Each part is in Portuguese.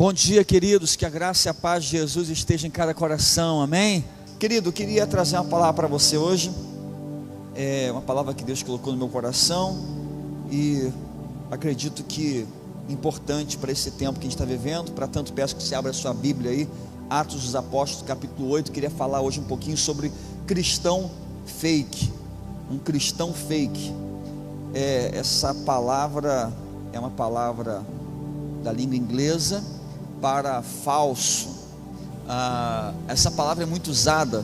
Bom dia, queridos, que a graça e a paz de Jesus esteja em cada coração, amém? Querido, eu queria trazer uma palavra para você hoje, uma palavra que Deus colocou no meu coração, e acredito que importante para esse tempo que a gente está vivendo. Para tanto, peço que você abra a sua Bíblia aí, Atos dos Apóstolos, capítulo 8, queria falar hoje um pouquinho sobre cristão fake, um cristão fake. Essa palavra é uma palavra da língua inglesa para falso. Essa palavra é muito usada,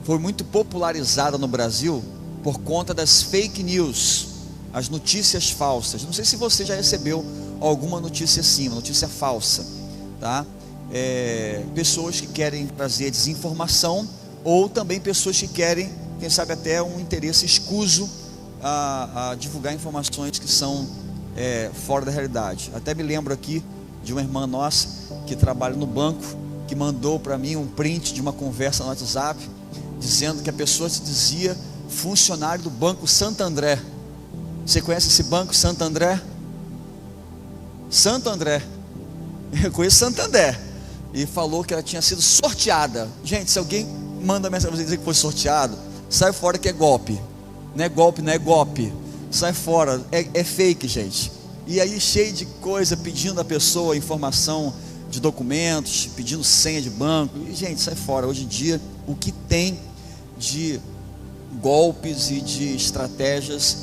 foi muito popularizada no Brasil por conta das fake news, as notícias falsas. Não sei se você já recebeu alguma notícia assim, uma notícia falsa, tá? Pessoas que querem trazer desinformação, ou também pessoas que querem, quem sabe até um interesse escuso a divulgar informações que são fora da realidade. Até me lembro aqui de uma irmã nossa que trabalha no banco, que mandou para mim um print de uma conversa no WhatsApp, dizendo que a pessoa se dizia funcionário do Banco Santo André. Você conhece esse Banco Santo André? Santo André, eu conheço Santander. E falou que ela tinha sido sorteada. Gente, se alguém manda mensagem para você dizer que foi sorteado, sai fora, que é golpe. Não é golpe, não é golpe. Sai fora, é fake, gente. E aí cheio de coisa, pedindo a pessoa informação de documentos, pedindo senha de banco. E gente, sai fora. Hoje em dia, o que tem de golpes e de estratégias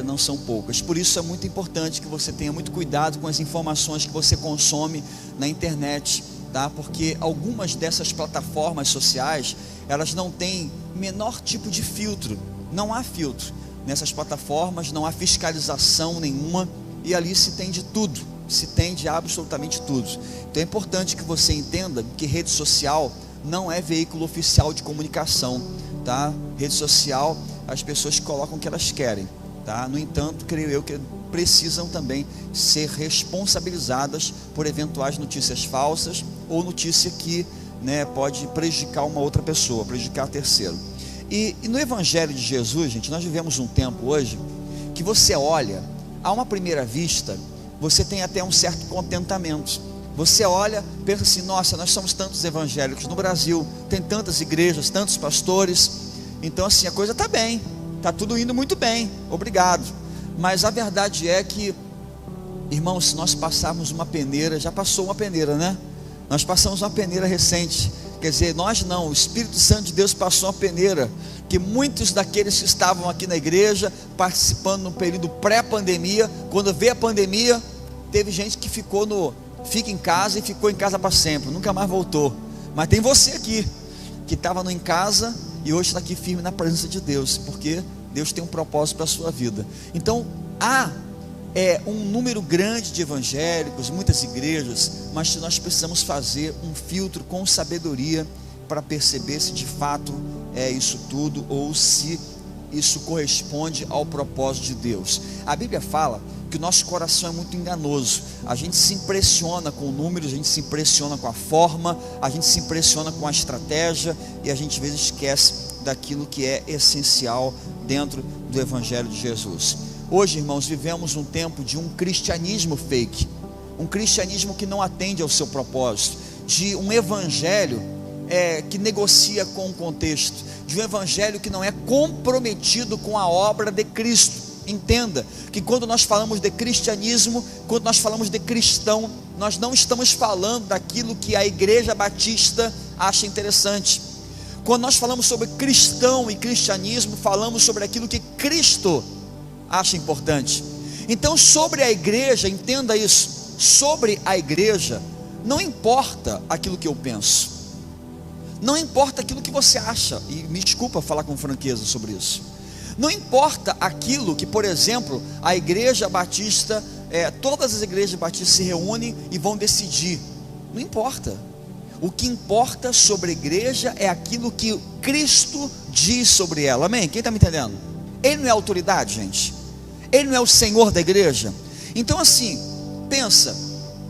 não são poucas. Por isso é muito importante que você tenha muito cuidado com as informações que você consome na internet, tá? Porque algumas dessas plataformas sociais, elas não têm menor tipo de filtro. Não há filtro nessas plataformas, não há fiscalização nenhuma, e ali se tem de tudo, se tem de absolutamente tudo. Então é importante que você entenda que rede social não é veículo oficial de comunicação, tá? Rede social, as pessoas colocam o que elas querem, tá? No entanto, creio eu que precisam também ser responsabilizadas por eventuais notícias falsas, ou notícia que pode prejudicar uma outra pessoa, prejudicar terceiro. E no Evangelho de Jesus, gente, nós vivemos um tempo hoje que você olha, a uma primeira vista, você tem até um certo contentamento. Você olha, pensa assim: nossa, nós somos tantos evangélicos no Brasil, tem tantas igrejas, tantos pastores, então assim, a coisa está bem, está tudo indo muito bem, obrigado. Mas a verdade é que, irmãos, se nós passarmos uma peneira, já passou uma peneira, né? Nós passamos uma peneira recente. Quer dizer, nós não, o Espírito Santo de Deus passou uma peneira, que muitos daqueles que estavam aqui na igreja, participando no período pré-pandemia, quando veio a pandemia, teve gente que fica em casa e ficou em casa para sempre, nunca mais voltou. Mas tem você aqui, que estava em casa e hoje está aqui firme na presença de Deus, porque Deus tem um propósito para a sua vida. Então, há um número grande de evangélicos, muitas igrejas, mas nós precisamos fazer um filtro com sabedoria para perceber se de fato é isso tudo, ou se isso corresponde ao propósito de Deus. A Bíblia fala que o nosso coração é muito enganoso. A gente se impressiona com números, a gente se impressiona com a forma, a gente se impressiona com a estratégia, e a gente às vezes esquece daquilo que é essencial dentro do Evangelho de Jesus. Hoje, irmãos, vivemos um tempo de um cristianismo fake, um cristianismo que não atende ao seu propósito, de um evangelho que negocia com o contexto, de um evangelho que não é comprometido com a obra de Cristo. Entenda que quando nós falamos de cristianismo, quando nós falamos de cristão, nós não estamos falando daquilo que a Igreja Batista acha interessante. Quando nós falamos sobre cristão e cristianismo, falamos sobre aquilo que Cristo acha importante. Então, sobre a igreja, entenda isso, sobre a igreja, não importa aquilo que eu penso, não importa aquilo que você acha, e me desculpa falar com franqueza sobre isso, não importa aquilo que, por exemplo, a igreja batista, todas as igrejas batistas se reúnem e vão decidir, não importa. O que importa sobre a igreja é aquilo que Cristo diz sobre ela, amém? Quem está me entendendo? Ele não é autoridade, gente, ele não é o Senhor da igreja. Então assim, pensa,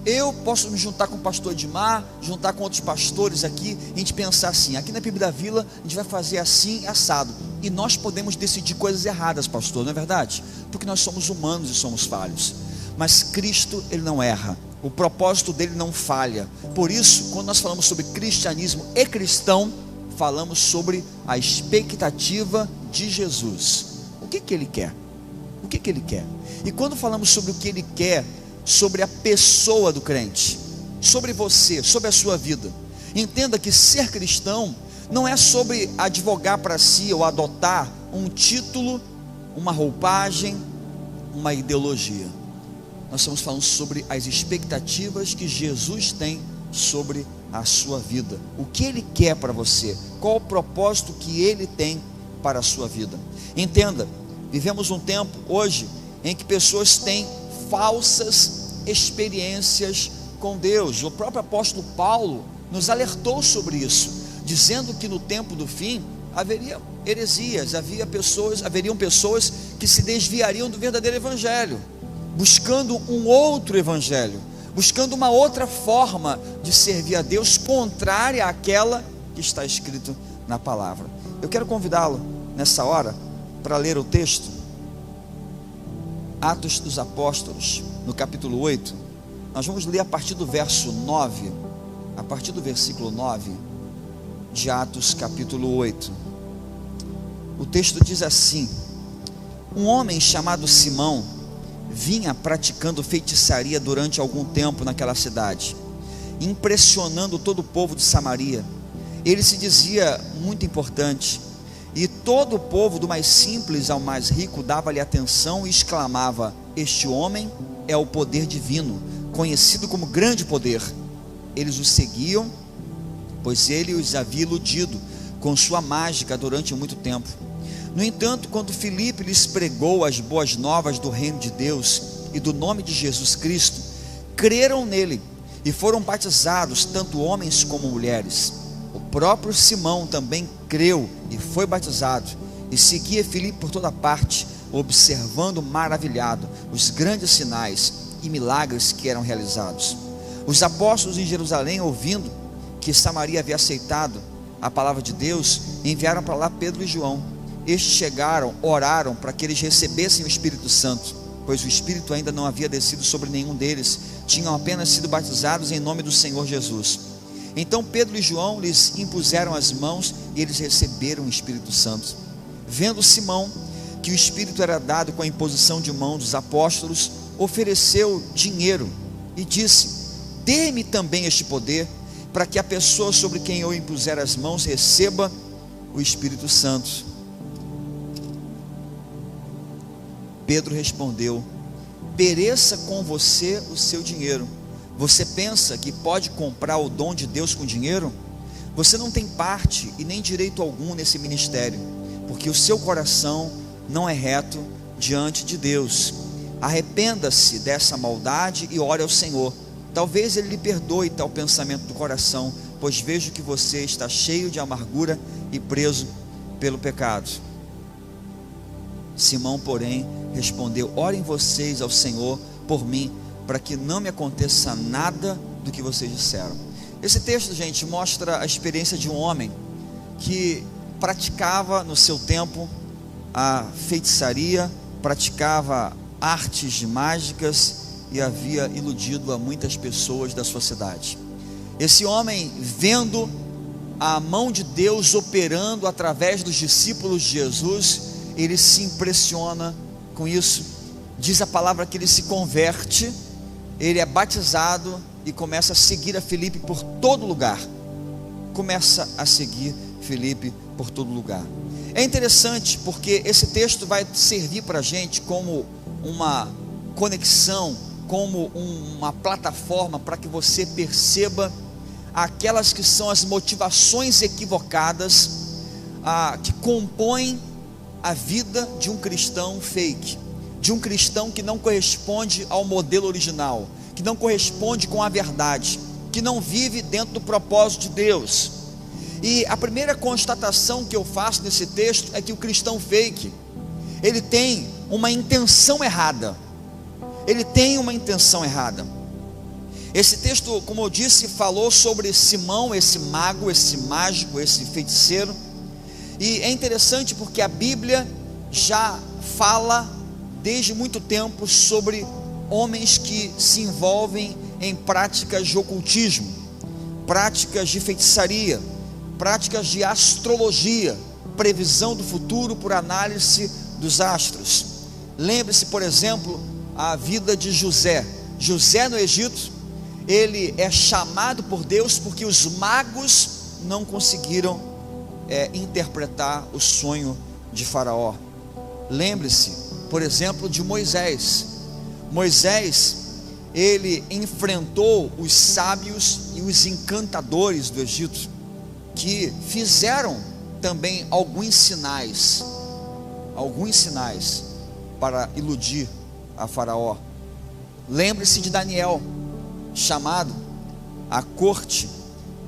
eu posso me juntar com o pastor Edmar, juntar com outros pastores aqui, e a gente pensar assim: aqui na PIB da Vila a gente vai fazer assim, assado, e nós podemos decidir coisas erradas, pastor, não é verdade? Porque nós somos humanos e somos falhos, mas Cristo, ele não erra, O propósito dele não falha. Por isso, quando nós falamos sobre cristianismo e cristão, falamos sobre a expectativa de Jesus. O que ele quer? O que ele quer? E quando falamos sobre o que ele quer, sobre a pessoa do crente, sobre você, sobre a sua vida, entenda que ser cristão não é sobre advogar para si ou adotar um título, uma roupagem, uma ideologia. Nós estamos falando sobre as expectativas que Jesus tem sobre a sua vida. O que ele quer para você? Qual o propósito que ele tem para a sua vida? Entenda, vivemos um tempo hoje em que pessoas têm falsas experiências com Deus. O próprio apóstolo Paulo nos alertou sobre isso, dizendo que no tempo do fim haveria heresias, haveriam pessoas que se desviariam do verdadeiro evangelho, buscando um outro evangelho, buscando uma outra forma de servir a Deus, contrária àquela que está escrito na palavra. Eu quero convidá-lo nessa hora para ler o texto, Atos dos Apóstolos, no capítulo 8. Nós vamos ler a partir do verso 9, a partir do versículo 9 de Atos capítulo 8. O texto diz assim: um homem chamado Simão vinha praticando feitiçaria durante algum tempo naquela cidade, impressionando todo o povo de Samaria. Ele se dizia muito importante, e todo o povo, do mais simples ao mais rico, dava-lhe atenção e exclamava: este homem é o poder divino, conhecido como grande poder. Eles o seguiam, pois ele os havia iludido com sua mágica durante muito tempo. No entanto, quando Filipe lhes pregou as boas novas do reino de Deus e do nome de Jesus Cristo, creram nele e foram batizados, tanto homens como mulheres. O próprio Simão também creu e foi batizado, e seguia Filipe por toda parte, observando maravilhado os grandes sinais e milagres que eram realizados. Os apóstolos em Jerusalém, ouvindo que Samaria havia aceitado a palavra de Deus, enviaram para lá Pedro e João. Estes chegaram, oraram para que eles recebessem o Espírito Santo, pois o Espírito ainda não havia descido sobre nenhum deles, tinham apenas sido batizados em nome do Senhor Jesus. Então Pedro e João lhes impuseram as mãos e eles receberam o Espírito Santo. Vendo Simão que o Espírito era dado com a imposição de mão dos apóstolos, ofereceu dinheiro e disse: dê-me também este poder, para que a pessoa sobre quem eu impuser as mãos receba o Espírito Santo. Pedro respondeu: pereça com você o seu dinheiro. Você pensa que pode comprar o dom de Deus com dinheiro? Você não tem parte e nem direito algum nesse ministério, porque o seu coração não é reto diante de Deus. Arrependa-se dessa maldade e ore ao Senhor. Talvez Ele lhe perdoe tal pensamento do coração, pois vejo que você está cheio de amargura e preso pelo pecado. Simão, porém, respondeu: orem vocês ao Senhor por mim, para que não me aconteça nada do que vocês disseram. Esse texto, gente, mostra a experiência de um homem que praticava no seu tempo a feitiçaria, praticava artes mágicas e havia iludido a muitas pessoas da sua cidade. Esse homem, vendo a mão de Deus operando através dos discípulos de Jesus, ele se impressiona com isso. Diz a palavra que ele se converte, ele é batizado e começa a seguir a Filipe por todo lugar. Começa a seguir Filipe por todo lugar. É interessante porque esse texto vai servir para a gente como uma conexão, como uma plataforma para que você perceba aquelas que são as motivações equivocadas que compõem a vida de um cristão fake, de um cristão que não corresponde ao modelo original, que não corresponde com a verdade, que não vive dentro do propósito de Deus. E a primeira constatação que eu faço nesse texto é que o cristão fake, ele tem uma intenção errada. Ele tem uma intenção errada. Esse texto, como eu disse, falou sobre Simão, esse mago, esse mágico, esse feiticeiro. E é interessante porque a Bíblia já fala desde muito tempo sobre homens que se envolvem em práticas de ocultismo, práticas de feitiçaria, práticas de astrologia, previsão do futuro por análise dos astros. Lembre-se, por exemplo, a vida de José. José no Egito, ele é chamado por Deus porque os magos não conseguiram interpretar o sonho de Faraó. Lembre-se, por exemplo, de Moisés. Moisés, ele enfrentou os sábios e os encantadores do Egito, que fizeram também alguns sinais para iludir a Faraó. Lembre-se de Daniel, chamado à corte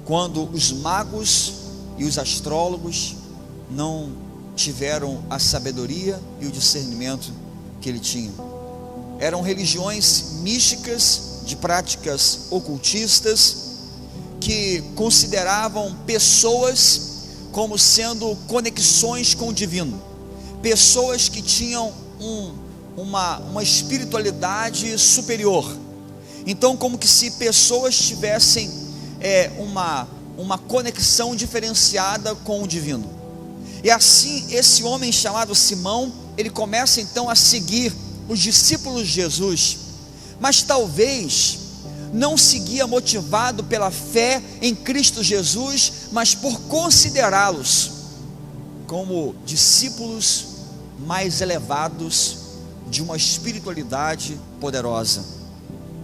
quando os magos e os astrólogos não tiveram a sabedoria e o discernimento que ele tinha. Eram religiões místicas, de práticas ocultistas, que consideravam pessoas como sendo conexões com o divino, pessoas que tinham uma espiritualidade superior. Então, como que se pessoas tivessem uma conexão diferenciada com o divino. E assim, esse homem chamado Simão, ele começa então a seguir os discípulos de Jesus, mas talvez não seguia motivado pela fé em Cristo Jesus, mas por considerá-los como discípulos mais elevados de uma espiritualidade poderosa.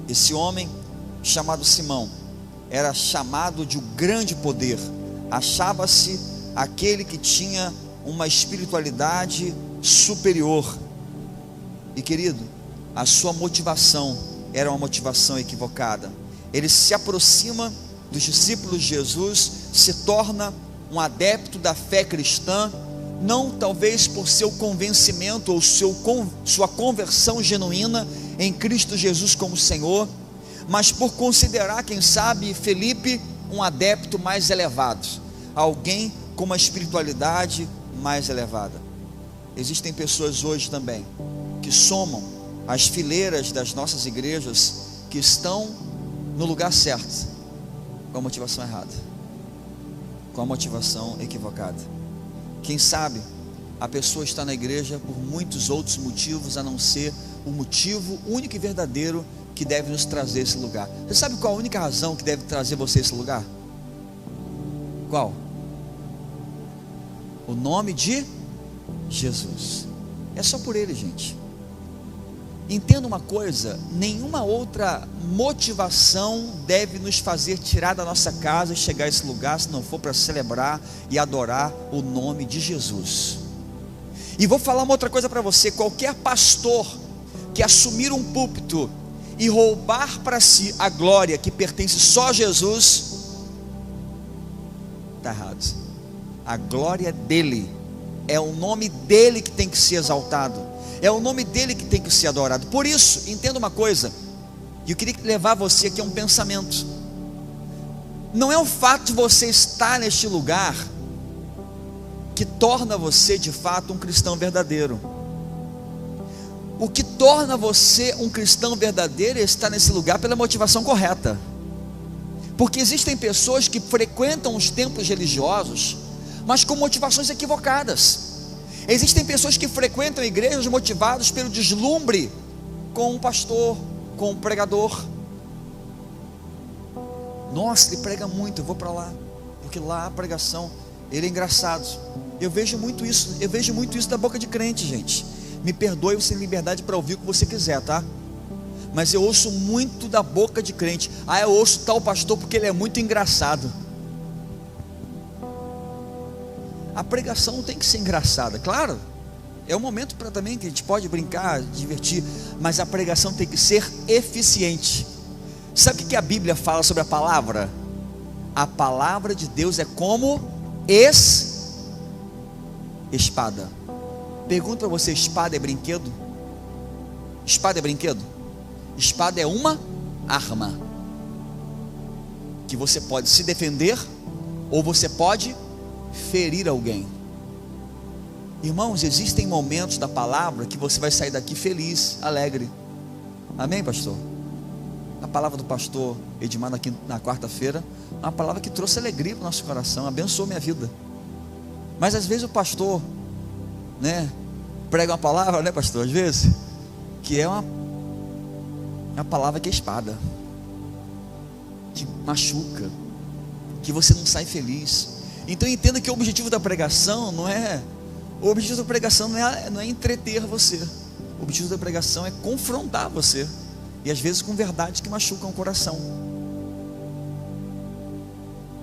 Esse homem chamado Simão era chamado de um grande poder, achava-se aquele que tinha uma espiritualidade superior. E querido, a sua motivação era uma motivação equivocada. Ele se aproxima dos discípulos de Jesus, se torna um adepto da fé cristã, não talvez por seu convencimento ou sua conversão genuína em Cristo Jesus como Senhor, mas por considerar, quem sabe, Felipe um adepto mais elevado, alguém com uma espiritualidade mais elevada. Existem pessoas hoje também que somam as fileiras das nossas igrejas, que estão no lugar certo, com a motivação errada, com a motivação equivocada. Quem sabe a pessoa está na igreja por muitos outros motivos, a não ser o motivo único e verdadeiro que deve nos trazer esse lugar. Você sabe qual a única razão que deve trazer você a esse lugar? Qual? O nome de Jesus. É só por ele, gente. Entenda uma coisa: nenhuma outra motivação deve nos fazer tirar da nossa casa e chegar a esse lugar, se não for para celebrar e adorar o nome de Jesus. E vou falar uma outra coisa para você: qualquer pastor que assumir um púlpito e roubar para si a glória que pertence só a Jesus, está errado. A glória dele, é o nome dele que tem que ser exaltado, é o nome dele que tem que ser adorado. Por isso, entenda uma coisa, e eu queria levar você aqui a um pensamento: não é o fato de você estar neste lugar que torna você de fato um cristão verdadeiro. O que torna você um cristão verdadeiro é estar nesse lugar pela motivação correta. Porque existem pessoas que frequentam os templos religiosos, mas com motivações equivocadas. Existem pessoas que frequentam igrejas motivadas pelo deslumbre com um pastor, com um pregador. Nossa, ele prega muito, eu vou para lá, porque lá a pregação, ele é engraçado. Eu vejo muito isso da boca de crente, gente. Me perdoe, você tem liberdade para ouvir o que você quiser, tá? Mas eu ouço muito da boca de crente: ah, eu ouço tal pastor porque ele é muito engraçado. A pregação não tem que ser engraçada, claro, é um momento para também que a gente pode brincar, divertir, mas a pregação tem que ser eficiente. Sabe o que a Bíblia fala sobre a palavra? A palavra de Deus é como espada. Pergunto para você: espada é brinquedo? Espada é brinquedo? Espada é uma arma que você pode se defender ou você pode ferir alguém. Irmãos, existem momentos da palavra que você vai sair daqui feliz, alegre. Amém, pastor? A palavra do pastor Edmar aqui na quarta-feira, uma palavra que trouxe alegria para o nosso coração, abençoou minha vida. Mas às vezes o pastor, né, prega uma palavra, né, pastor, às vezes, que é uma palavra que é espada, que machuca, que você não sai feliz. Então entenda que o objetivo da pregação não é entreter você. O objetivo da pregação é confrontar você, e às vezes com verdades que machucam o coração.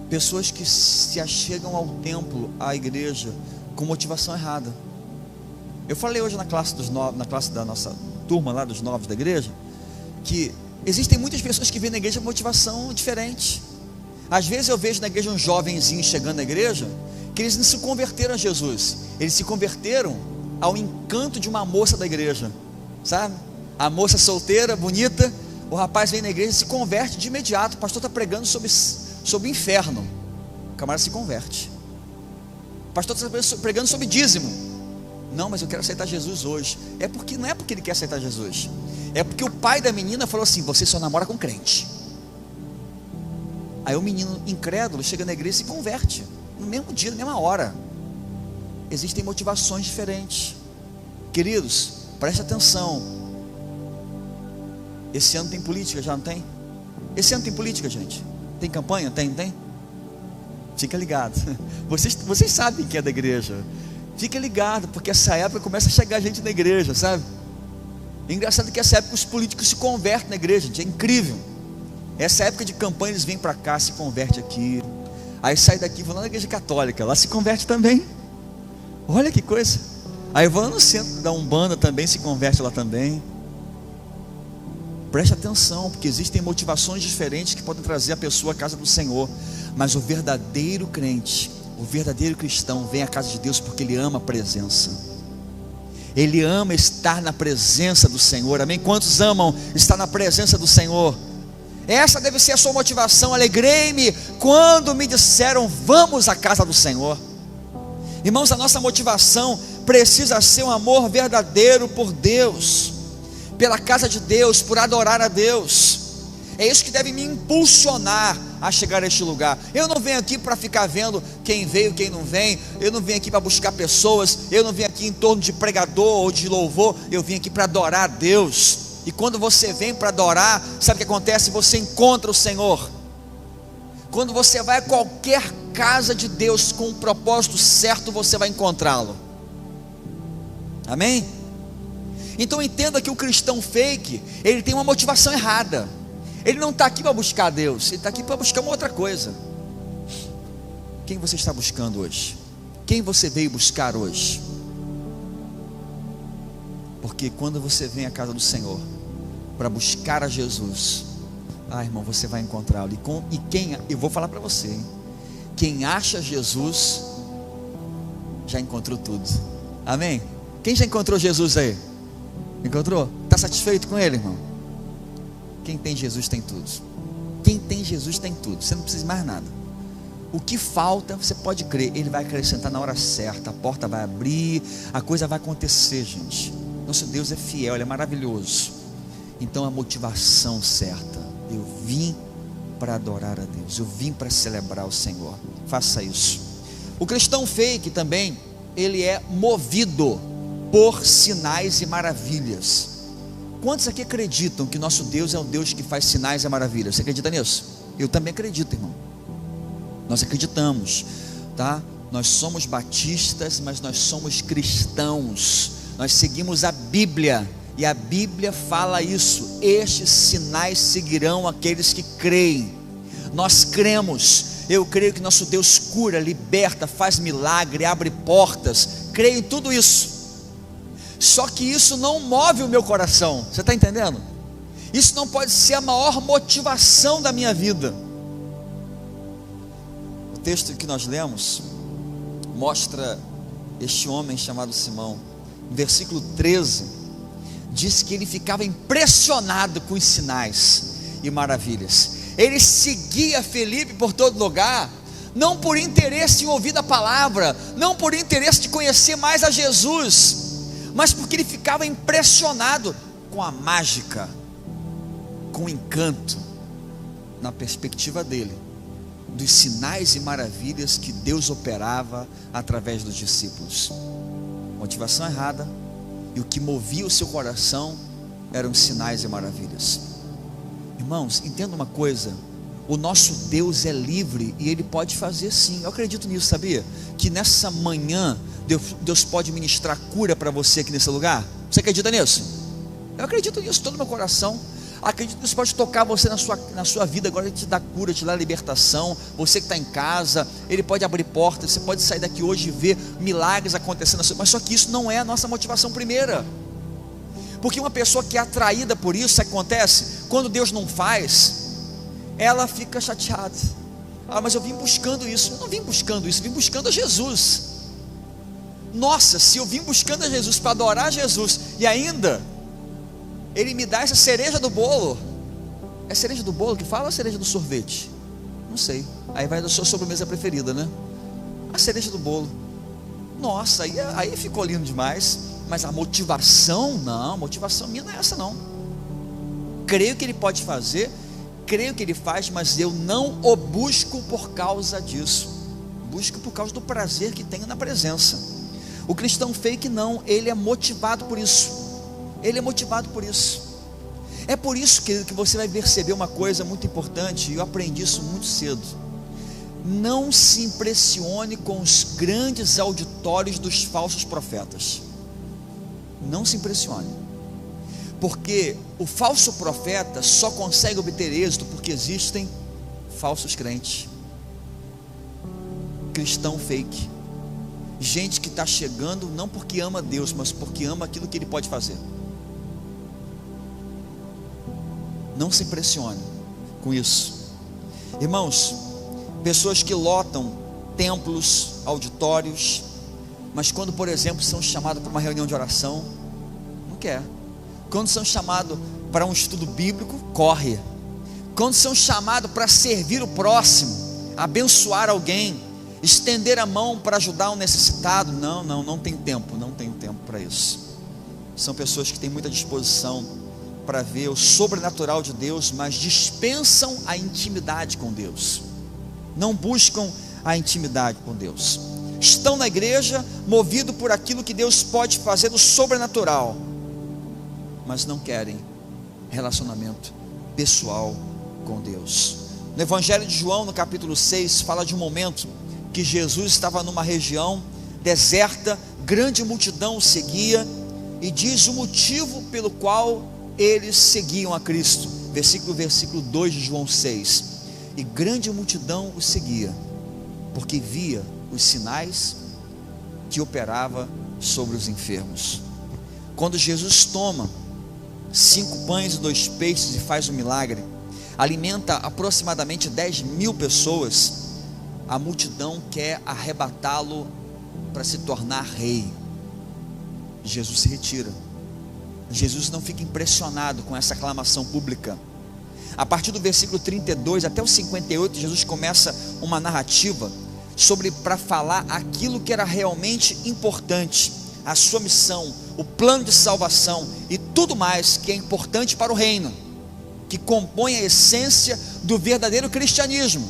Pessoas que se achegam ao templo, à igreja, com motivação errada. Eu falei hoje na classe da nossa turma lá dos novos da igreja, que existem muitas pessoas que vêm na igreja com motivação diferente. Às vezes eu vejo na igreja um jovenzinho chegando na igreja, que eles não se converteram a Jesus, eles se converteram ao encanto de uma moça da igreja, sabe? A moça solteira, bonita, o rapaz vem na igreja e se converte de imediato. O pastor está pregando sobre o inferno, o camarada se converte. O pastor está pregando sobre dízimo. Não, mas eu quero aceitar Jesus hoje. Não é porque ele quer aceitar Jesus, é porque o pai da menina falou assim: você só namora com crente. Aí o menino incrédulo chega na igreja e se converte no mesmo dia, na mesma hora. Existem motivações diferentes. Queridos, preste atenção. Esse ano tem política, já não tem? Esse ano tem política, gente? Tem campanha? Tem? Fica ligado. Vocês sabem que é da igreja. Fica ligado, porque essa época começa a chegar gente na igreja, sabe? É engraçado que essa época os políticos se convertem na igreja, gente, é incrível. Essa época de campanha eles vêm para cá, se converte aqui, aí sai daqui, vão lá na igreja católica, lá se converte também. Olha que coisa. Aí vão lá no centro da Umbanda também, se converte lá também. Preste atenção, porque existem motivações diferentes que podem trazer a pessoa à casa do Senhor. Mas o verdadeiro crente, o verdadeiro cristão vem à casa de Deus porque ele ama a presença. Ele ama estar na presença do Senhor. Amém? Quantos amam estar na presença do Senhor? Essa deve ser a sua motivação. Alegrei-me quando me disseram: vamos à casa do Senhor. Irmãos, a nossa motivação precisa ser um amor verdadeiro por Deus, pela casa de Deus, por adorar a Deus. É isso que deve me impulsionar a chegar a este lugar. Eu não venho aqui para ficar vendo quem veio, quem não vem. Eu não venho aqui para buscar pessoas. Eu não venho aqui em torno de pregador ou de louvor. Eu vim aqui para adorar a Deus. E quando você vem para adorar, sabe o que acontece? Você encontra o Senhor. Quando você vai a qualquer casa de Deus com um propósito certo, você vai encontrá-lo. Amém? Então entenda que o cristão fake, ele tem uma motivação errada. Ele não está aqui para buscar Deus, ele está aqui para buscar uma outra coisa. Quem você está buscando hoje? Quem você veio buscar hoje? Porque quando você vem à casa do Senhor para buscar a Jesus, irmão, você vai encontrá-lo. E quem, eu vou falar para você, hein? Quem acha Jesus já encontrou tudo. Amém? Quem já encontrou Jesus aí? Encontrou? Está satisfeito com ele, irmão? Quem tem Jesus tem tudo. Quem tem Jesus tem tudo. Você não precisa de mais nada. O que falta, você pode crer, ele vai acrescentar na hora certa. A porta vai abrir, a coisa vai acontecer, gente. Nosso Deus é fiel, ele é maravilhoso. Então a motivação certa: eu vim para adorar a Deus, eu vim para celebrar o Senhor. Faça isso. O cristão fake também, ele é movido por sinais e maravilhas. Quantos aqui acreditam que nosso Deus é um Deus que faz sinais e maravilhas? Você acredita nisso? Eu também acredito, irmão. Nós acreditamos, tá? Nós somos batistas, mas nós somos cristãos. Nós seguimos a Bíblia, e a Bíblia fala isso: estes sinais seguirão aqueles que creem. Nós cremos. Eu creio que nosso Deus cura, liberta, faz milagre, abre portas. Creio em tudo isso. Só que isso não move o meu coração. Você está entendendo? Isso não pode ser a maior motivação da minha vida. O texto que nós lemos mostra este homem chamado Simão. No versículo 13 diz que ele ficava impressionado com os sinais e maravilhas. Ele seguia Felipe por todo lugar, não por interesse em ouvir a palavra, não por interesse de conhecer mais a Jesus, mas porque ele ficava impressionado com a mágica, com encanto, na perspectiva dele, dos sinais e maravilhas que Deus operava através dos discípulos. Motivação errada, e o que movia o seu coração eram os sinais e maravilhas. Irmãos, entenda uma coisa: o nosso Deus é livre e Ele pode fazer sim. Eu acredito nisso, sabia? Que nessa manhã Deus pode ministrar cura para você aqui nesse lugar. Você acredita nisso? Eu acredito nisso, todo o meu coração. Acredito que Deus pode tocar você na sua vida agora, Ele te dá cura, te dá libertação. Você que está em casa, Ele pode abrir portas. Você pode sair daqui hoje e ver milagres acontecendo na sua... Mas só que isso não é a nossa motivação primeira. Porque uma pessoa que é atraída por isso, acontece, quando Deus não faz, ela fica chateada. Ah, mas eu vim buscando isso. Eu não vim buscando isso, eu vim buscando a Jesus. Nossa, se eu vim buscando a Jesus para adorar a Jesus, e ainda Ele me dá essa cereja do bolo. É cereja do bolo que fala ou cereja do sorvete? Não sei. Aí vai da sua sobremesa preferida, né? A cereja do bolo. Nossa, aí ficou lindo demais. Mas a motivação, não, a motivação minha não é essa não. Creio que Ele pode fazer, creio que Ele faz, mas eu não o busco por causa disso. Busco por causa do prazer que tenho na presença. O cristão fake não, ele é motivado por isso. Ele é motivado por isso. É por isso que você vai perceber uma coisa muito importante, e eu aprendi isso muito cedo. Não se impressione com os grandes auditórios dos falsos profetas. Não se impressione, porque o falso profeta só consegue obter êxito porque existem falsos crentes, cristão fake, gente que está chegando não porque ama Deus, mas porque ama aquilo que Ele pode fazer. Não se impressione com isso, irmãos. Pessoas que lotam templos, auditórios, mas quando, por exemplo, são chamados para uma reunião de oração, não quer. Quando são chamados para um estudo bíblico, corre. Quando são chamados para servir o próximo, abençoar alguém, estender a mão para ajudar um necessitado, não tem tempo, não tem tempo para isso. São pessoas que têm muita disposição para ver o sobrenatural de Deus, mas dispensam a intimidade com Deus, não buscam a intimidade com Deus. Estão na igreja, movidos por aquilo que Deus pode fazer do sobrenatural, mas não querem relacionamento pessoal com Deus. No Evangelho de João, no capítulo 6, fala de um momento que Jesus estava numa região deserta, grande multidão o seguia, e diz o motivo pelo qual eles seguiam a Cristo. Versículo 2 de João 6. E grande multidão o seguia, porque via os sinais que operava sobre os enfermos. Quando Jesus toma 5 pães e 2 peixes e faz um milagre, alimenta aproximadamente 10.000 pessoas, a multidão quer arrebatá-lo para se tornar rei. Jesus se retira. Jesus não fica impressionado com essa aclamação pública. A partir do versículo 32 até o 58, Jesus começa uma narrativa para falar aquilo que era realmente importante, a sua missão, o plano de salvação e tudo mais que é importante para o reino, que compõe a essência do verdadeiro cristianismo.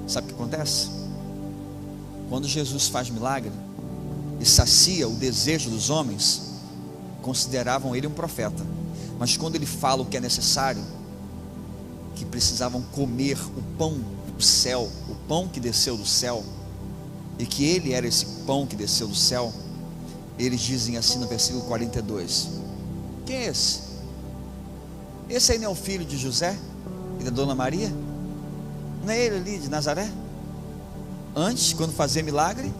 Sabe o que acontece? Quando Jesus faz milagre e sacia o desejo dos homens, consideravam ele um profeta. Mas quando ele fala o que é necessário, que precisavam comer o pão do céu, o pão que desceu do céu, e que ele era esse pão que desceu do céu, eles dizem assim no versículo 42: quem é esse? Esse aí não é o filho de José e da dona Maria? Não é ele ali de Nazaré? Antes, quando fazia milagre,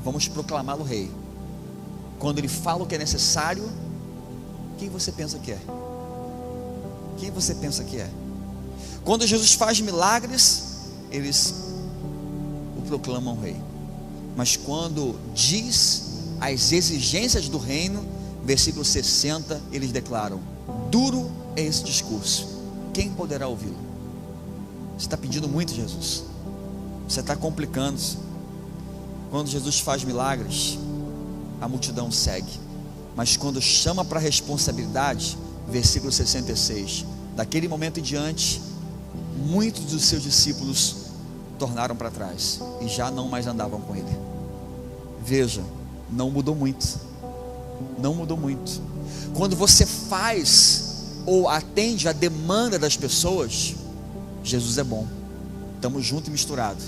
vamos proclamá-lo rei. Quando ele fala o que é necessário, quem você pensa que é? Quem você pensa que é? Quando Jesus faz milagres, eles o proclamam rei. Mas quando diz as exigências do reino, versículo 60, eles declaram: duro é esse discurso, quem poderá ouvi-lo? Você está pedindo muito, Jesus. Você está complicando-se. Quando Jesus faz milagres, a multidão segue. mas quando chama para a responsabilidade, versículo 66, daquele momento em diante, muitos dos seus discípulos tornaram para trás e já não mais andavam com ele. Veja, não mudou muito. Não mudou muito. Quando você faz ou atende a demanda das pessoas, Jesus é bom. Estamos juntos e misturados.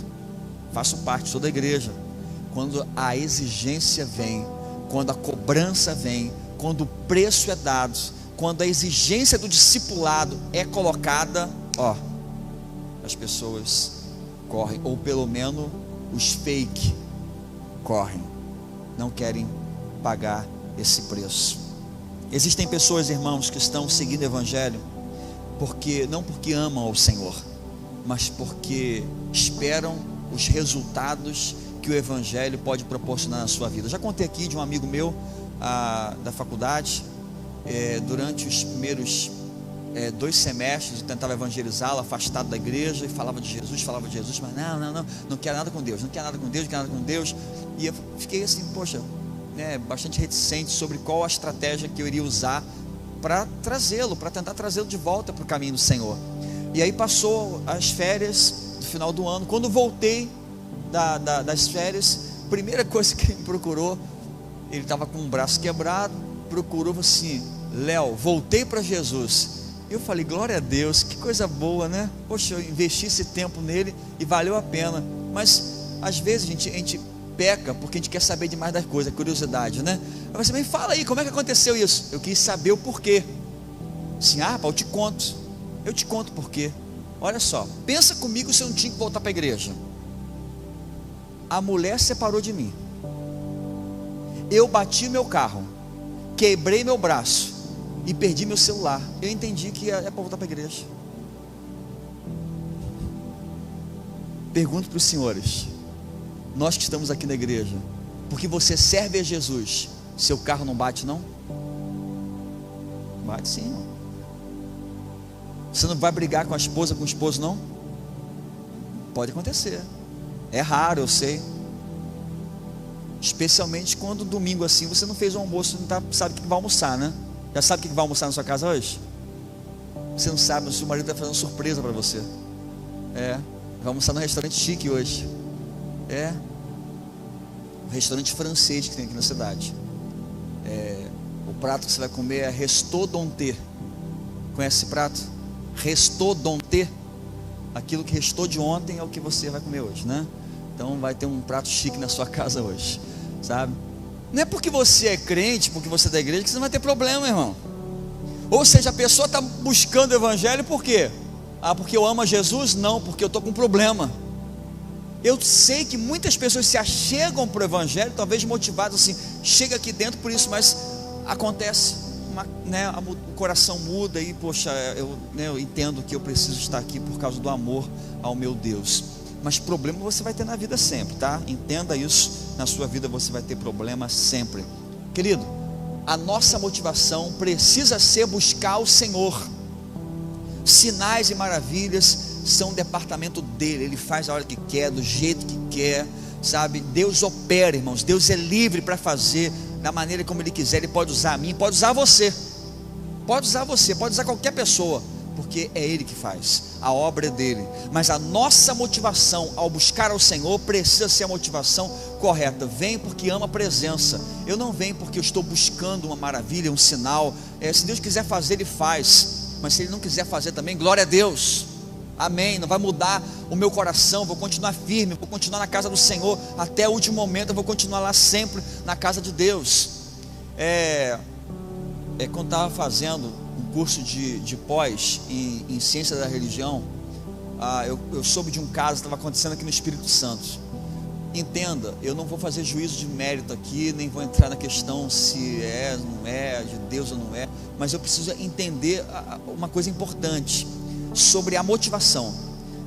Faço parte, sou da igreja. Quando a exigência vem, quando a cobrança vem, quando o preço é dado, quando a exigência do discipulado é colocada, as pessoas correm, ou pelo menos os fake correm, não querem pagar esse preço. Existem pessoas, irmãos, que estão seguindo o evangelho não porque amam ao Senhor, mas porque esperam os resultados que o evangelho pode proporcionar na sua vida. Já contei aqui de um amigo meu da faculdade, durante os primeiros 2 semestres eu tentava evangelizá-lo, afastado da igreja, e falava de Jesus, mas não quero nada com Deus, não quero nada com Deus, e eu fiquei assim, bastante reticente sobre qual a estratégia que eu iria usar para tentar trazê-lo de volta para o caminho do Senhor. E aí passou as férias do final do ano. Quando voltei das férias, primeira coisa que ele me procurou, ele estava com um braço quebrado, procurou assim: Léo, voltei para Jesus. Eu falei, glória a Deus, que coisa boa, né? Poxa, eu investi esse tempo nele e valeu a pena. Mas às vezes a gente peca porque a gente quer saber demais das coisas, curiosidade, né? Mas você me fala aí, como é que aconteceu isso? Eu quis saber o porquê. Assim, eu te conto por quê. Olha só, pensa comigo se eu não tinha que voltar para a igreja. A mulher separou de mim, eu bati meu carro, quebrei meu braço e perdi meu celular. Eu entendi que é para voltar para a igreja. Pergunto para os senhores, nós que estamos aqui na igreja, porque você serve a Jesus, seu carro não bate não? Bate sim, irmão. Você não vai brigar com a esposa, com o esposo não? Pode acontecer. É raro, eu sei. Especialmente quando domingo assim você não fez o almoço, não sabe o que vai almoçar, né? Já sabe o que vai almoçar na sua casa hoje? Você não sabe, o seu marido está fazendo surpresa para você. Vai almoçar num restaurante chique hoje. Um restaurante francês que tem aqui na cidade. O prato que você vai comer é Resto Donté. Conhece esse prato? Resto Donté. Aquilo que restou de ontem é o que você vai comer hoje, né? Então vai ter um prato chique na sua casa hoje, sabe? Não é porque você é crente, porque você é da igreja, que você não vai ter problema, irmão. Ou seja, a pessoa está buscando o evangelho por quê? Porque eu amo a Jesus? Não, porque eu estou com um problema. Eu sei que muitas pessoas se achegam para o evangelho, talvez motivadas assim, chega aqui dentro por isso, mas acontece, o coração muda e eu entendo que eu preciso estar aqui por causa do amor ao meu Deus. Mas problema você vai ter na vida sempre, tá? Entenda isso, na sua vida você vai ter problema sempre. Querido, a nossa motivação precisa ser buscar o Senhor. Sinais e maravilhas são um departamento dele. Ele faz a hora que quer, do jeito que quer, sabe? Deus opera, irmãos. Deus é livre para fazer da maneira como Ele quiser. Ele pode usar a mim, pode usar você, pode usar qualquer pessoa, porque é Ele que faz, a obra é dele. Mas a nossa motivação ao buscar ao Senhor precisa ser a motivação correta. Vem porque ama a presença. Eu não venho porque eu estou buscando uma maravilha, um sinal. Se Deus quiser fazer, Ele faz. Mas se Ele não quiser fazer também, glória a Deus, amém. Não vai mudar o meu coração. Vou continuar firme, vou continuar na casa do Senhor até o último momento. Eu vou continuar lá sempre na casa de Deus. Quando estava fazendo um curso de pós em ciência da religião, eu soube de um caso que estava acontecendo aqui no Espírito Santo. Entenda, eu não vou fazer juízo de mérito aqui, nem vou entrar na questão se não é, de Deus ou não é, mas eu preciso entender uma coisa importante sobre a motivação.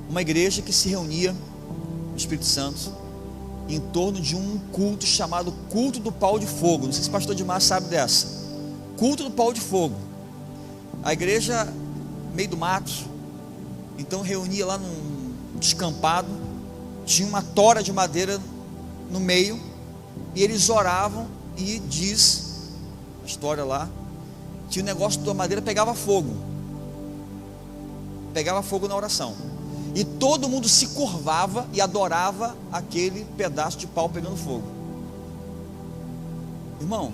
Uma igreja que se reunia no Espírito Santo em torno de um culto chamado culto do pau de fogo. Não sei se o pastor Dimar sabe dessa. Culto do pau de fogo. A igreja meio do mato, então reunia lá num descampado, tinha uma tora de madeira no meio, e eles oravam, e diz a história lá, tinha o negócio da madeira, pegava fogo na oração, e todo mundo se curvava e adorava aquele pedaço de pau pegando fogo. Irmão,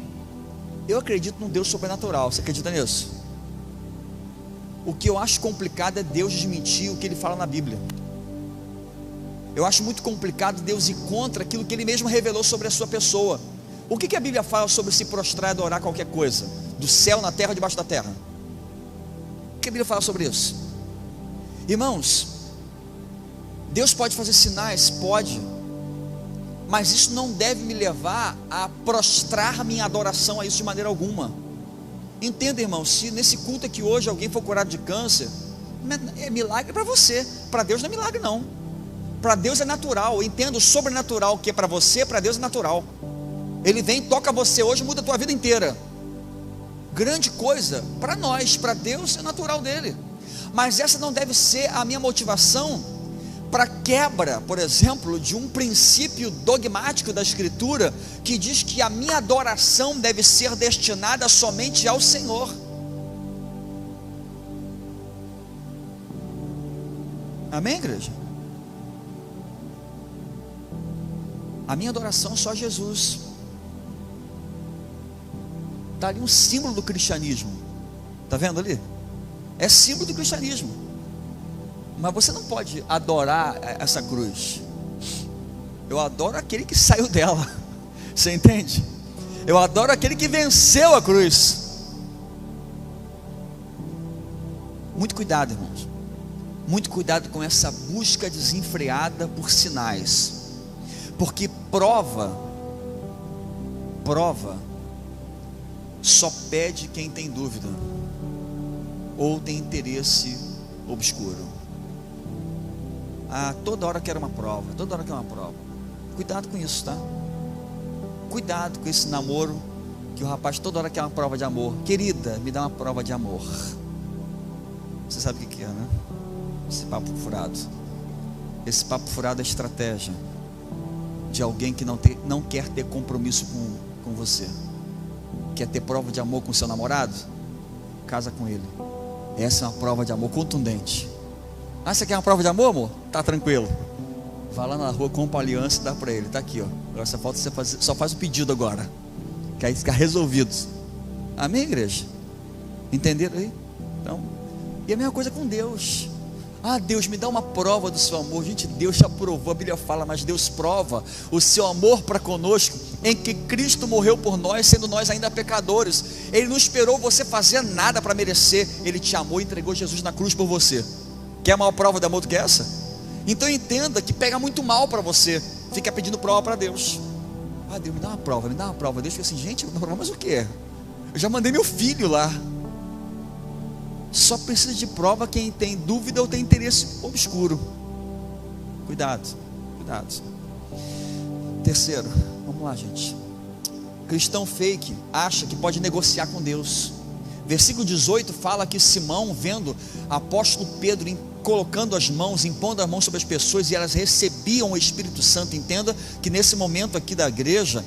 eu acredito num Deus sobrenatural, você acredita nisso? O que eu acho complicado é Deus desmentir o que Ele fala na Bíblia. Eu acho muito complicado Deus ir contra aquilo que Ele mesmo revelou sobre a sua pessoa. O que a Bíblia fala sobre se prostrar e adorar qualquer coisa? Do céu, na terra, debaixo da terra? O que a Bíblia fala sobre isso? Irmãos, Deus pode fazer sinais? Pode. Mas isso não deve me levar a prostrar minha adoração a isso de maneira alguma. Entenda, irmão, se nesse culto aqui hoje alguém for curado de câncer, é milagre para você, para Deus não é milagre não. Para Deus é natural. Eu entendo o sobrenatural que é para você, para Deus é natural. Ele vem, toca você hoje, muda a tua vida inteira. Grande coisa para nós, para Deus é natural dele. Mas essa não deve ser a minha motivação para quebra, por exemplo, de um princípio dogmático da Escritura, que diz que a minha adoração deve ser destinada somente ao Senhor. Amém, igreja? A minha adoração é só a Jesus. Está ali um símbolo do cristianismo. Está vendo ali? É símbolo do cristianismo. Mas você não pode adorar essa cruz. Eu adoro aquele que saiu dela. Você entende? Eu adoro aquele que venceu a cruz. Muito cuidado, irmãos. Muito cuidado com essa busca desenfreada por sinais. Porque prova só pede quem tem dúvida ou tem interesse obscuro. Toda hora quero uma prova, toda hora quero uma prova. Cuidado com isso, tá? Cuidado com esse namoro que o rapaz toda hora quer uma prova de amor. Querida, me dá uma prova de amor. Você sabe o que é, né? Esse papo furado. Esse papo furado é estratégia de alguém que não quer ter compromisso com você. Quer ter prova de amor com seu namorado? Casa com ele. Essa é uma prova de amor contundente. Você quer uma prova de amor, amor? Tá tranquilo. Vai lá na rua, compra a aliança e dá para ele. Tá aqui, ó. Agora só falta você fazer, só faz o pedido agora, que aí fica resolvido. Amém, igreja? Entenderam aí? Então, e a mesma coisa com Deus. Deus, me dá uma prova do seu amor. Gente, Deus já provou, a Bíblia fala, mas Deus prova o seu amor para conosco, em que Cristo morreu por nós, sendo nós ainda pecadores. Ele não esperou você fazer nada para merecer. Ele te amou e entregou Jesus na cruz por você. Quer maior prova de amor do que essa? Então entenda que pega muito mal para você ficar pedindo prova para Deus. Deus, me dá uma prova, me dá uma prova. Deus fica assim, gente, mas o que? Eu já mandei meu filho lá. Só precisa de prova quem tem dúvida ou tem interesse obscuro. Cuidado, cuidado. Terceiro, vamos lá, gente. Cristão fake acha que pode negociar com Deus. Versículo 18 fala que Simão, vendo apóstolo Pedro colocando as mãos, impondo as mãos sobre as pessoas, e elas recebiam o Espírito Santo. Entenda que nesse momento aqui da igreja,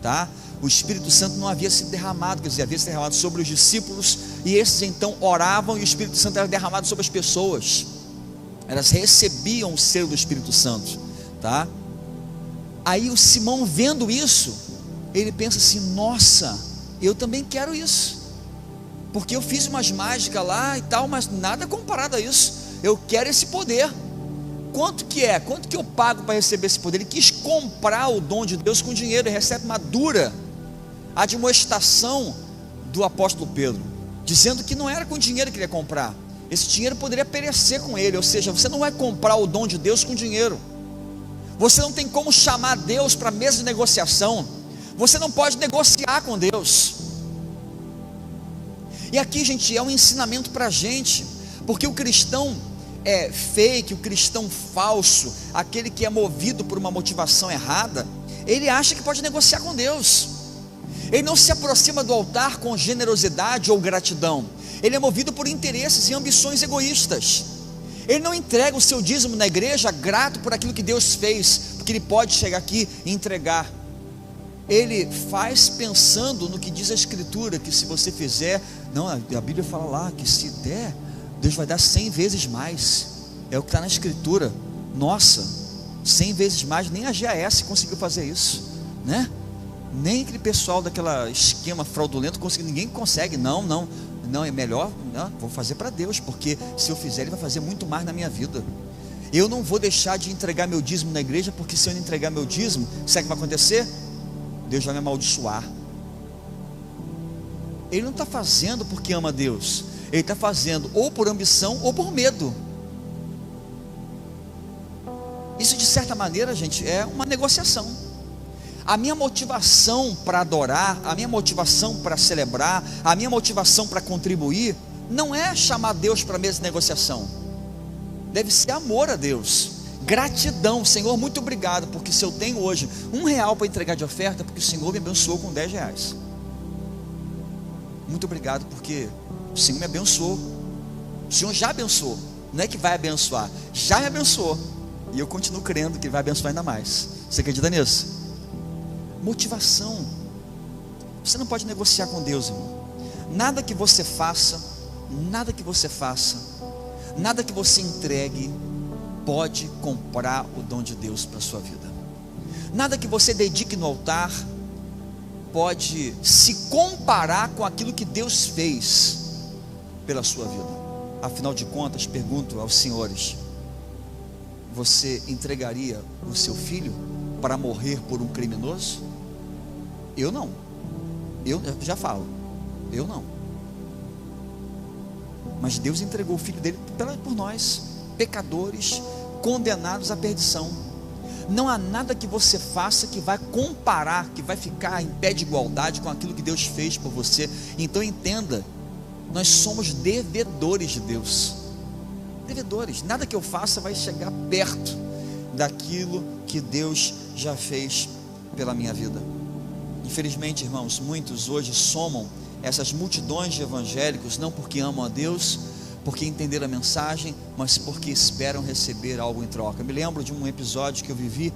tá? O Espírito Santo não havia sido derramado, quer dizer, havia sido derramado sobre os discípulos, e esses então oravam, e o Espírito Santo era derramado sobre as pessoas. Elas recebiam o selo do Espírito Santo, tá? Aí o Simão, vendo isso, ele pensa assim, nossa, eu também quero isso, porque eu fiz umas mágicas lá e tal, mas nada comparado a isso. Eu quero esse poder. Quanto que é? Quanto que eu pago para receber esse poder? Ele quis comprar o dom de Deus com dinheiro. Ele recebe uma dura admoestação do apóstolo Pedro, dizendo que não era com dinheiro que ele ia comprar. Esse dinheiro poderia perecer com ele. Ou seja, você não vai comprar o dom de Deus com dinheiro. Você não tem como chamar Deus para a mesa de negociação. Você não pode negociar com Deus. E aqui, gente, é um ensinamento para a gente, porque o cristão fake, o cristão falso, aquele que é movido por uma motivação errada, ele acha que pode negociar com Deus. Ele não se aproxima do altar com generosidade ou gratidão. Ele é movido por interesses e ambições egoístas. Ele não entrega o seu dízimo na igreja grato por aquilo que Deus fez, porque ele pode chegar aqui e entregar ele faz pensando no que diz a Escritura, que se você fizer, não, a Bíblia fala lá, que se der, Deus vai dar 100 vezes mais, é o que está na Escritura. Nossa, 100 vezes mais, nem a GAS conseguiu fazer isso, né? Nem aquele pessoal daquela esquema fraudulento conseguiu, ninguém consegue, não, é melhor, não, vou fazer para Deus, porque se eu fizer, Ele vai fazer muito mais na minha vida. Eu não vou deixar de entregar meu dízimo na igreja, porque se eu não entregar meu dízimo, sabe o que vai acontecer? Deus vai me amaldiçoar. Ele não está fazendo porque ama Deus, ele está fazendo ou por ambição ou por medo. Isso, de certa maneira, gente, é uma negociação. A minha motivação para adorar, a minha motivação para celebrar, a minha motivação para contribuir, não é chamar Deus para a mesa de negociação. Deve ser amor a Deus, gratidão. Senhor, muito obrigado, porque se eu tenho hoje R$1 para entregar de oferta, porque o Senhor me abençoou com R$10. Muito obrigado, porque o Senhor me abençoou. O Senhor já abençoou, não é que vai abençoar, já me abençoou, e eu continuo crendo que vai abençoar ainda mais. Você acredita nisso? Motivação. Você não pode negociar com Deus, irmão. Nada que você faça, nada que você entregue pode comprar o dom de Deus para a sua vida. Nada que você dedique no altar pode se comparar com aquilo que Deus fez pela sua vida. Afinal de contas, pergunto aos senhores: você entregaria o seu filho para morrer por um criminoso? Eu não. Eu já falo, eu não. Mas Deus entregou o filho dele por nós, pecadores, condenados à perdição. Não há nada que você faça que vai comparar, que vai ficar em pé de igualdade com aquilo que Deus fez por você. Então entenda, nós somos devedores de Deus. Devedores. Nada que eu faça vai chegar perto daquilo que Deus já fez pela minha vida. Infelizmente, irmãos, muitos hoje somam essas multidões de evangélicos, não porque amam a Deus, porque entenderam a mensagem, mas porque esperam receber algo em troca. Eu me lembro de um episódio que eu vivi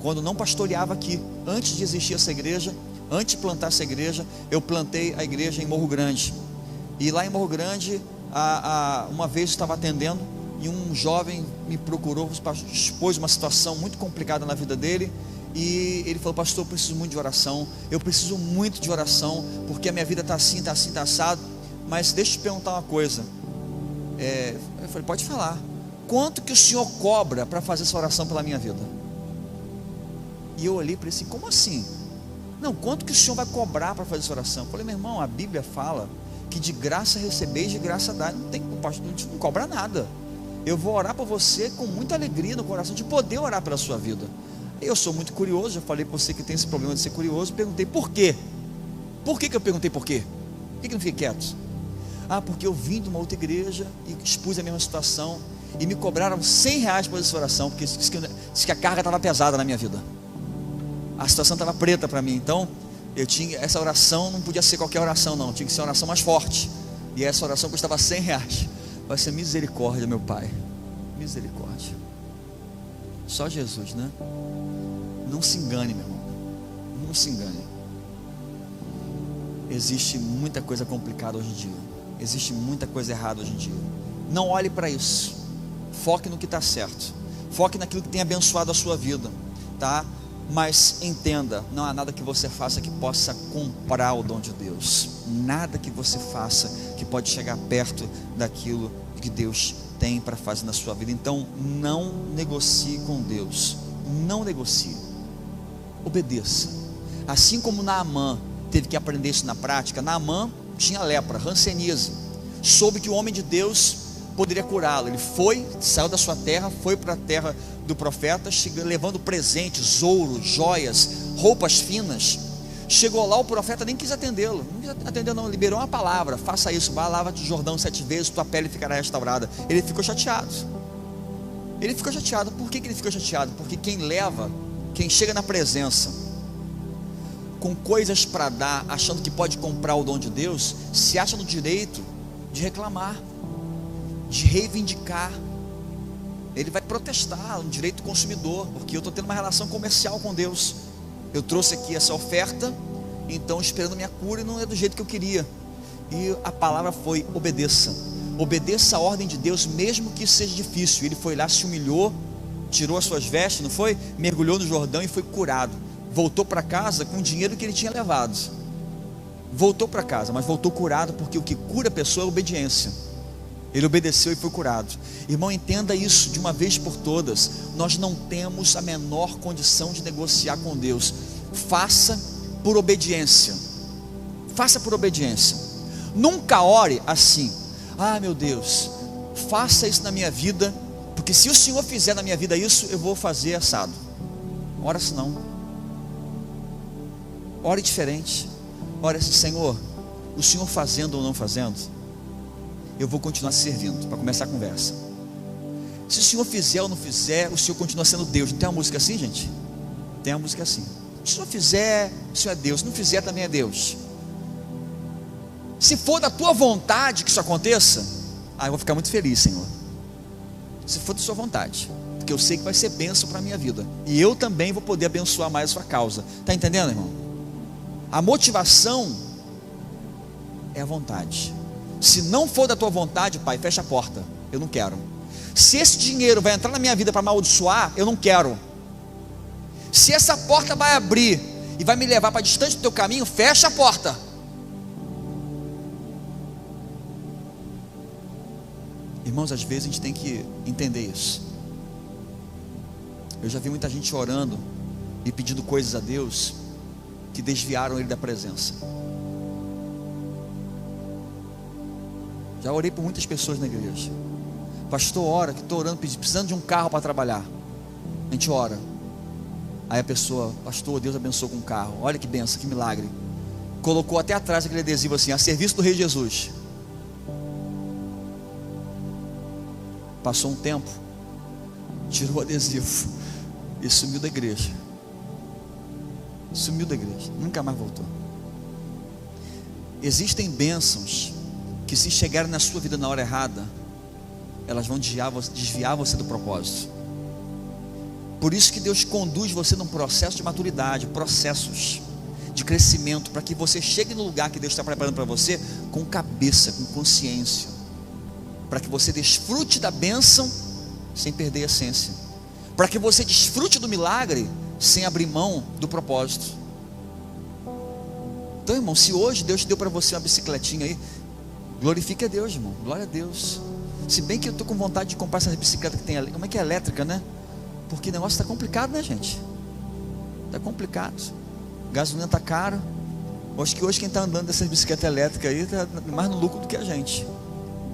quando não pastoreava aqui. Antes de existir essa igreja, antes de plantar essa igreja, eu plantei a igreja em Morro Grande. E lá em Morro Grande, uma vez eu estava atendendo e um jovem me procurou, expôs uma situação muito complicada na vida dele. E ele falou: pastor, eu preciso muito de oração, eu preciso muito de oração, porque a minha vida está assim, está assado. Mas deixa eu te perguntar uma coisa. Eu falei: pode falar. Quanto que o senhor cobra para fazer essa oração pela minha vida? E eu olhei para ele assim: como assim? Não, quanto que o senhor vai cobrar para fazer essa oração? Eu falei: meu irmão, a Bíblia fala que de graça recebeis, de graça dá. Não tem, o pastor não cobra nada. Eu vou orar por você com muita alegria no coração de poder orar pela sua vida. Eu sou muito curioso, já falei para você que tem esse problema de ser curioso. Perguntei por quê. Por que eu perguntei por quê? Por que eu não fiquei quieto? Porque eu vim de uma outra igreja e expus a mesma situação e me cobraram R$100 por essa oração, porque disse que a carga estava pesada na minha vida, a situação estava preta para mim. Então essa oração não podia ser qualquer oração, não, tinha que ser uma oração mais forte. E essa oração custava R$100. Vai ser misericórdia, meu Pai, misericórdia. Só Jesus, né? Não se engane, meu irmão, não se engane. Existe muita coisa complicada hoje em dia, existe muita coisa errada hoje em dia. Não olhe para isso, foque no que está certo, foque naquilo que tem abençoado a sua vida, tá? Mas entenda, não há nada que você faça que possa comprar o dom de Deus. Nada que você faça que pode chegar perto daquilo que Deus tem para fazer na sua vida. Então não negocie com Deus, não negocie, obedeça. Assim como Naamã teve que aprender isso na prática. Naamã tinha lepra, hanseníase, soube que o homem de Deus poderia curá-lo. Ele saiu da sua terra, foi para a terra do profeta, levando presentes, ouro, joias, roupas finas. Chegou lá, o profeta nem quis atendê-lo, não, liberou uma palavra: faça isso, vá, lava-te no Jordão 7 vezes, tua pele ficará restaurada. Ele ficou chateado. Por que ele ficou chateado? Porque quem chega na presença com coisas para dar, achando que pode comprar o dom de Deus, se acha no direito de reclamar, de reivindicar. Ele vai protestar no direito do consumidor, porque eu estou tendo uma relação comercial com Deus. eu trouxe aqui essa oferta, então esperando minha cura, e não é do jeito que eu queria. E a palavra foi: obedeça, obedeça a ordem de Deus, mesmo que seja difícil. Ele foi lá, se humilhou, tirou as suas vestes, não foi? Mergulhou no Jordão e foi curado. Voltou para casa com o dinheiro que ele tinha levado. Voltou para casa, mas voltou curado, porque o que cura a pessoa é a obediência. Ele obedeceu e foi curado. Irmão, entenda isso de uma vez por todas. Nós não temos a menor condição de negociar com Deus. Faça por obediência. Faça por obediência. Nunca ore assim: ah, meu Deus, faça isso na minha vida, porque se o Senhor fizer na minha vida isso, eu vou fazer assado. Ora assim não. Ore diferente. Ore assim: Senhor, o Senhor fazendo ou não fazendo, eu vou continuar servindo, para começar a conversa. Se o Senhor fizer ou não fizer, o Senhor continua sendo Deus. Não tem uma música assim, gente? Tem uma música assim: se o Senhor fizer, o Senhor é Deus. Se não fizer, também é Deus. Se for da tua vontade que isso aconteça, eu vou ficar muito feliz, Senhor. Se for da sua vontade, porque eu sei que vai ser bênção para a minha vida, e eu também vou poder abençoar mais a sua causa. Está entendendo, irmão? A motivação é a vontade. Se não for da tua vontade, Pai, fecha a porta. Eu não quero. Se esse dinheiro vai entrar na minha vida para amaldiçoar, eu não quero. Se essa porta vai abrir e vai me levar para distante do teu caminho, fecha a porta. Irmãos, às vezes a gente tem que entender isso. Eu já vi muita gente orando e pedindo coisas a Deus que desviaram Ele da presença. Já orei por muitas pessoas na igreja. Pastor, ora, que estou orando, precisando de um carro para trabalhar. A gente ora. Aí a pessoa: pastor, Deus abençoou com um carro. Olha que benção, que milagre. Colocou até atrás aquele adesivo assim: a serviço do Rei Jesus. Passou um tempo, tirou o adesivo e sumiu da igreja. Sumiu da igreja, nunca mais voltou. Existem bênçãos que, se chegarem na sua vida na hora errada, elas vão desviar você do propósito. Por isso que Deus conduz você num processo de maturidade, processos de crescimento, para que você chegue no lugar que Deus está preparando para você com cabeça, com consciência, para que você desfrute da bênção sem perder a essência, para que você desfrute do milagre sem abrir mão do propósito. Então, irmão, se hoje Deus deu para você uma bicicletinha aí, glorifique a Deus, irmão, glória a Deus. Se bem que eu estou com vontade de comprar essa bicicleta que tem, como é que é, elétrica, né? Porque o negócio está complicado, né, gente? Está complicado. Gasolina está caro. Eu acho que hoje quem está andando dessas bicicletas elétricas aí está mais no lucro do que a gente,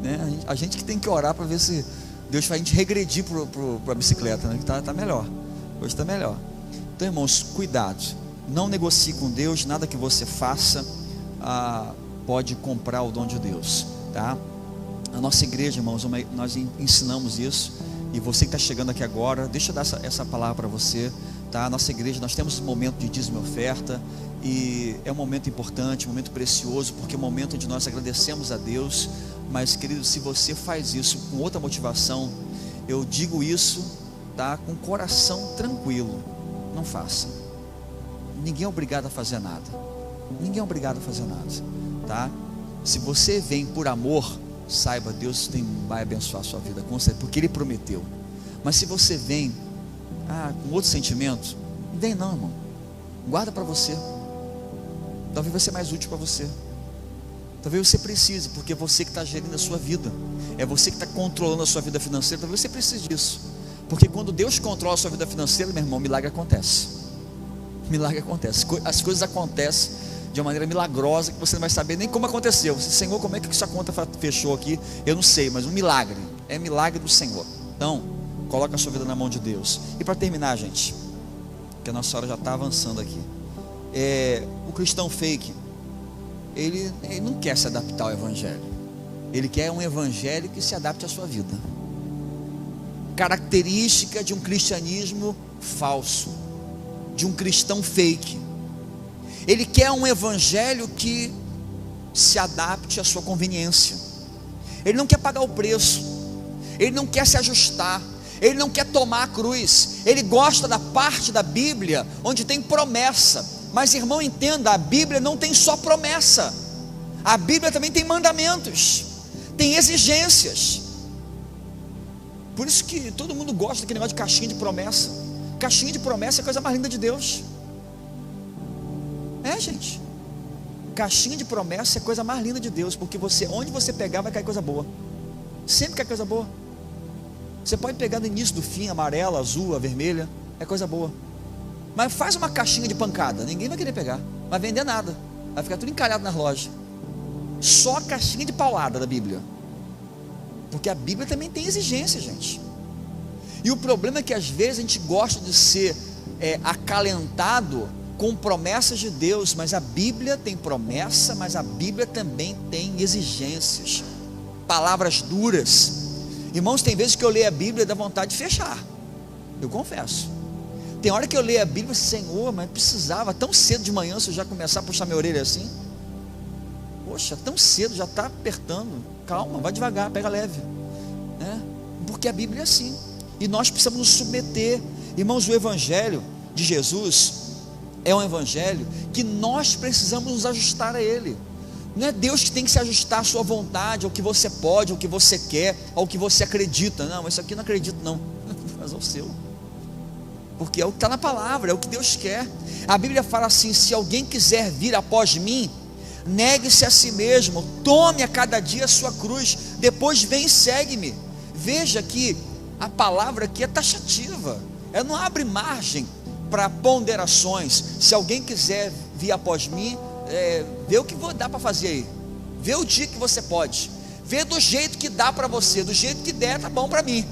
né? A gente que tem que orar para ver se Deus faz a gente regredir para a bicicleta, né? Que tá melhor. Hoje está melhor. Então, irmãos, cuidado. Não negocie com Deus. Nada que você faça pode comprar o dom de Deus, tá? A nossa igreja, irmãos, nós ensinamos isso. E você que está chegando aqui agora, deixa eu dar essa palavra para você, tá? A nossa igreja, nós temos um momento de dízimo e oferta, e é um momento importante, um momento precioso, porque é um momento onde nós agradecemos a Deus. Mas, querido, se você faz isso com outra motivação, eu digo isso, tá? Com o coração tranquilo, não faça. Ninguém é obrigado a fazer nada. Ninguém é obrigado a fazer nada, tá? Se você vem por amor, saiba, Deus vai abençoar a sua vida, com certeza, porque Ele prometeu. Mas se você vem com outro sentimento, não vem não, irmão. Guarda para você. Talvez vai ser mais útil para você. Talvez você precise, porque é você que está gerindo a sua vida, é você que está controlando a sua vida financeira. Talvez você precise disso, porque quando Deus controla a sua vida financeira, meu irmão, milagre acontece. Milagre acontece. As coisas acontecem de uma maneira milagrosa, que você não vai saber nem como aconteceu. Você: Senhor, como é que essa conta fechou aqui? Eu não sei, mas um milagre, é milagre do Senhor. Então, coloca a sua vida na mão de Deus. E para terminar, gente, que a nossa hora já está avançando aqui, o cristão fake, ele não quer se adaptar ao evangelho. Ele quer um evangelho que se adapte à sua vida. Característica de um cristianismo falso, de um cristão fake. Ele quer um evangelho que se adapte à sua conveniência. Ele não quer pagar o preço. Ele não quer se ajustar. ele não quer tomar a cruz, ele gosta da parte da Bíblia onde tem promessa. Mas irmão, entenda, a Bíblia não tem só promessa, a Bíblia também tem mandamentos, tem exigências. Por isso que todo mundo gosta daquele negócio de caixinha de promessa. Caixinha de promessa é a coisa mais linda de Deus. Gente, caixinha de promessa é a coisa mais linda de Deus, porque onde você pegar vai cair coisa boa, sempre cai coisa boa. Você pode pegar do início do fim, amarela, azul, a vermelha, é coisa boa. Mas faz uma caixinha de pancada, ninguém vai querer pegar, não vai vender nada, vai ficar tudo encalhado nas lojas. Só a caixinha de paulada da Bíblia, porque a Bíblia também tem exigência, gente. E o problema é que às vezes a gente gosta de ser acalentado com promessas de Deus, mas a Bíblia tem promessa, mas a Bíblia também tem exigências, palavras duras. Irmãos, tem vezes que eu leio a Bíblia e dá vontade de fechar, eu confesso. Tem hora que eu leio a Bíblia, Senhor, mas precisava tão cedo de manhã, se eu já começar a puxar minha orelha assim, poxa, tão cedo, já está apertando, calma, vai devagar, pega leve, porque a Bíblia é assim, e nós precisamos nos submeter. Irmãos, o Evangelho de Jesus é um Evangelho que nós precisamos nos ajustar a ele. Não é Deus que tem que se ajustar à sua vontade, ao que você pode, ao que você quer, ao que você acredita. Não, isso aqui eu não acredito não, mas é o seu, porque é o que está na palavra, é o que Deus quer. A Bíblia fala assim: se alguém quiser vir após mim, negue-se a si mesmo, tome a cada dia a sua cruz, depois vem e segue-me. Veja que a palavra aqui é taxativa, ela não abre margem para ponderações. Se alguém quiser vir após mim, vê o que vou dar para fazer aí, vê o dia que você pode, vê do jeito que dá para você, do jeito que der, tá bom para mim.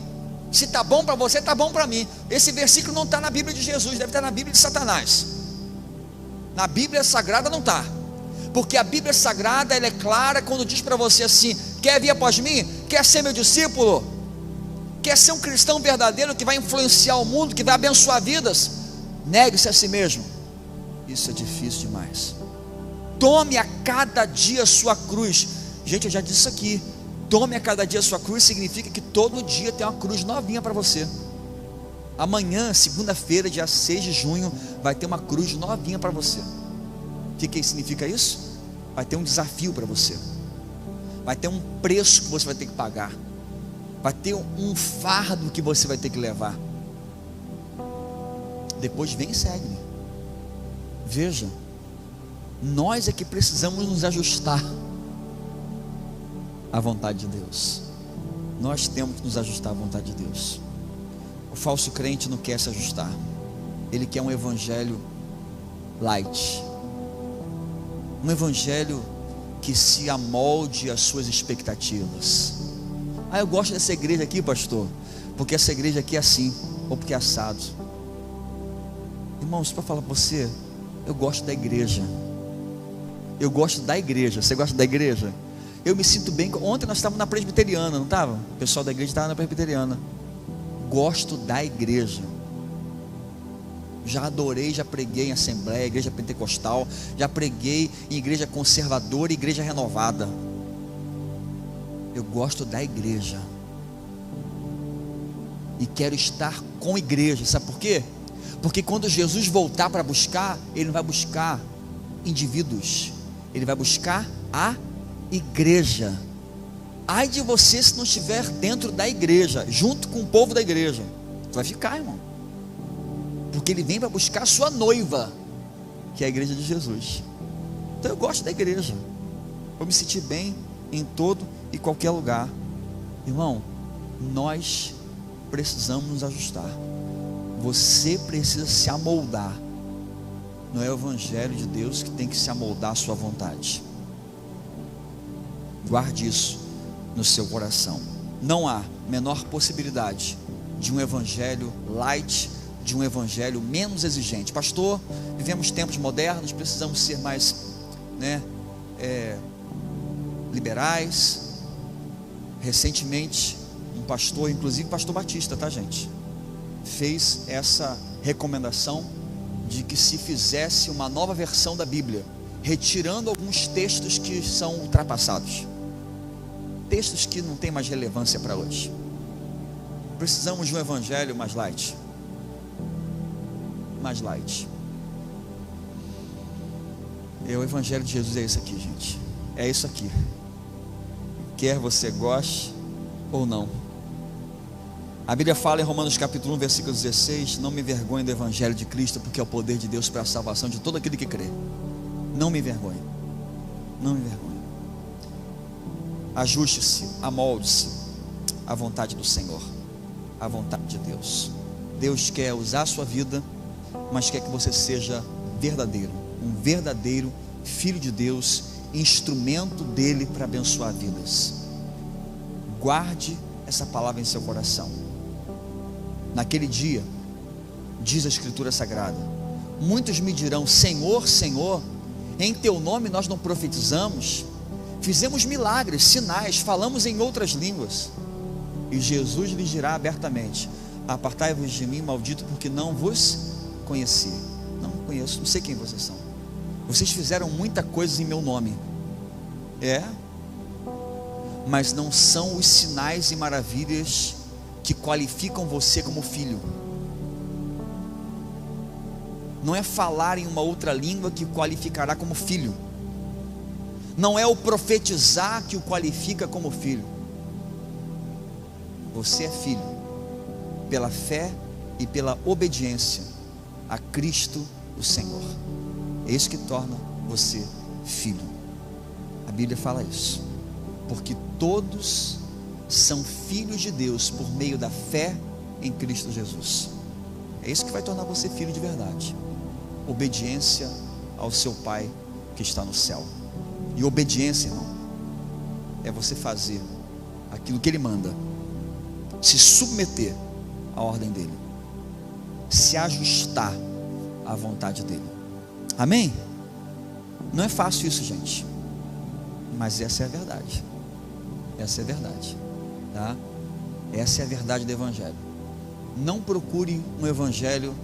Se tá bom para você, tá bom para mim. Esse versículo não está na Bíblia de Jesus, deve estar na Bíblia de Satanás. Na Bíblia Sagrada não está, porque a Bíblia Sagrada ela é clara quando diz para você assim: quer vir após mim? Quer ser meu discípulo? Quer ser um cristão verdadeiro que vai influenciar o mundo, que vai abençoar vidas? Negue-se a si mesmo. Isso é difícil demais. Tome a cada dia a sua cruz. Gente, eu já disse isso aqui. Tome a cada dia a sua cruz significa que todo dia tem uma cruz novinha para você. Amanhã, segunda-feira, dia 6 de junho, vai ter uma cruz novinha para você. O que significa isso? Vai ter um desafio para você, vai ter um preço que você vai ter que pagar, vai ter um fardo que você vai ter que levar. Depois vem e segue-me. Veja, nós é que precisamos nos ajustar à vontade de Deus. Nós temos que nos ajustar à vontade de Deus. O falso crente não quer se ajustar, ele quer um evangelho light, um evangelho que se amolde às suas expectativas. Eu gosto dessa igreja aqui, pastor, porque essa igreja aqui é assim, ou porque é assado. Irmãos, para falar para você, eu gosto da igreja. Eu gosto da igreja. Você gosta da igreja? Eu me sinto bem. Ontem nós estávamos na presbiteriana, não estava? O pessoal da igreja estava na presbiteriana. Gosto da igreja. Já adorei, já preguei em assembleia, igreja pentecostal, já preguei em igreja conservadora e igreja renovada. Eu gosto da igreja e quero estar com a igreja. Sabe por quê? Porque quando Jesus voltar para buscar, Ele não vai buscar indivíduos, Ele vai buscar a igreja. Ai de você se não estiver dentro da igreja, junto com o povo da igreja. Você vai ficar, irmão, porque Ele vem para buscar a sua noiva, que é a igreja de Jesus. Então eu gosto da igreja, vou me sentir bem em todo e qualquer lugar. Irmão, nós precisamos nos ajustar. Você precisa se amoldar. Não é o evangelho de Deus que tem que se amoldar à sua vontade. Guarde isso no seu coração. Não há menor possibilidade de um evangelho light, de um evangelho menos exigente. Pastor, vivemos tempos modernos, precisamos ser mais liberais. Recentemente, um pastor, inclusive pastor Batista, tá, gente, fez essa recomendação de que se fizesse uma nova versão da Bíblia, retirando alguns textos que são ultrapassados, textos que não têm mais relevância para hoje. Precisamos de um evangelho mais light. Mais light. O evangelho de Jesus é isso aqui, gente. É isso aqui. Quer você goste ou não. A Bíblia fala em Romanos capítulo 1, versículo 16: não me envergonhe do evangelho de Cristo, porque é o poder de Deus para a salvação de todo aquele que crê. Não me envergonhe. Não me envergonhe. Ajuste-se, amolde-se à vontade do Senhor, à vontade de Deus. Deus quer usar a sua vida, mas quer que você seja verdadeiro, um verdadeiro filho de Deus, instrumento dele para abençoar vidas. Guarde essa palavra em seu coração. Naquele dia, diz a Escritura Sagrada, muitos me dirão: Senhor, Senhor, em teu nome nós não profetizamos, fizemos milagres, sinais, falamos em outras línguas. E Jesus lhes dirá abertamente: apartai-vos de mim, maldito, porque não vos conheci. Não conheço, não sei quem vocês são. Vocês fizeram muita coisa em meu nome, mas não são os sinais e maravilhas que qualificam você como filho. Não é falar em uma outra língua que o qualificará como filho. Não é o profetizar que o qualifica como filho. Você é filho pela fé e pela obediência a Cristo o Senhor. É isso que torna você filho. A Bíblia fala isso, porque todos são filhos de Deus por meio da fé em Cristo Jesus. É isso que vai tornar você filho de verdade. Obediência ao seu Pai que está no céu. E obediência, irmão, é você fazer aquilo que Ele manda, se submeter à ordem dEle, se ajustar à vontade dEle. Amém? Não é fácil isso, gente, mas essa é a verdade. Essa é a verdade, tá? Essa é a verdade do Evangelho. Não procure um Evangelho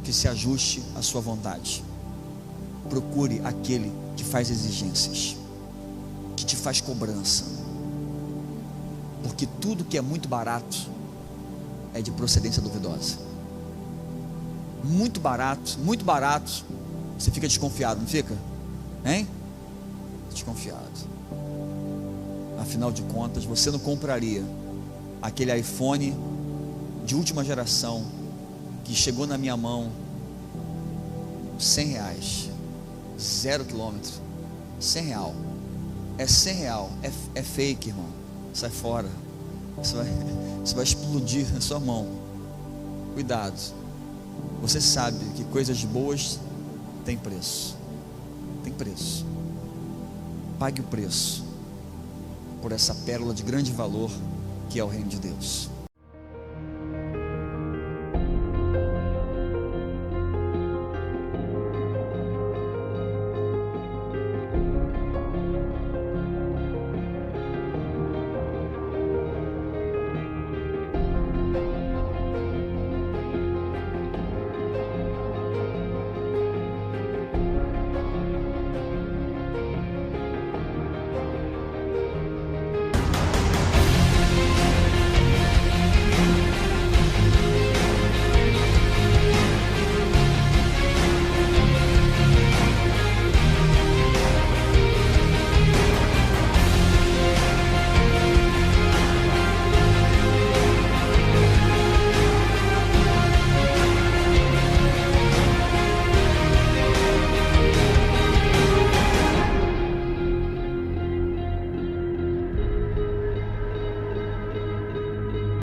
que se ajuste à sua vontade. Procure aquele que faz exigências, que te faz cobrança, porque tudo que é muito barato é de procedência duvidosa. Muito barato, você fica desconfiado, não fica? Hein? Desconfiado. Afinal de contas, você não compraria aquele iPhone de última geração que chegou na minha mão R$100, 0 quilômetro, R$100, é R$100, é fake, irmão, sai fora, isso vai explodir na sua mão. Cuidado. Você sabe que coisas boas têm preço, tem preço. Pague o preço por essa pérola de grande valor que é o reino de Deus.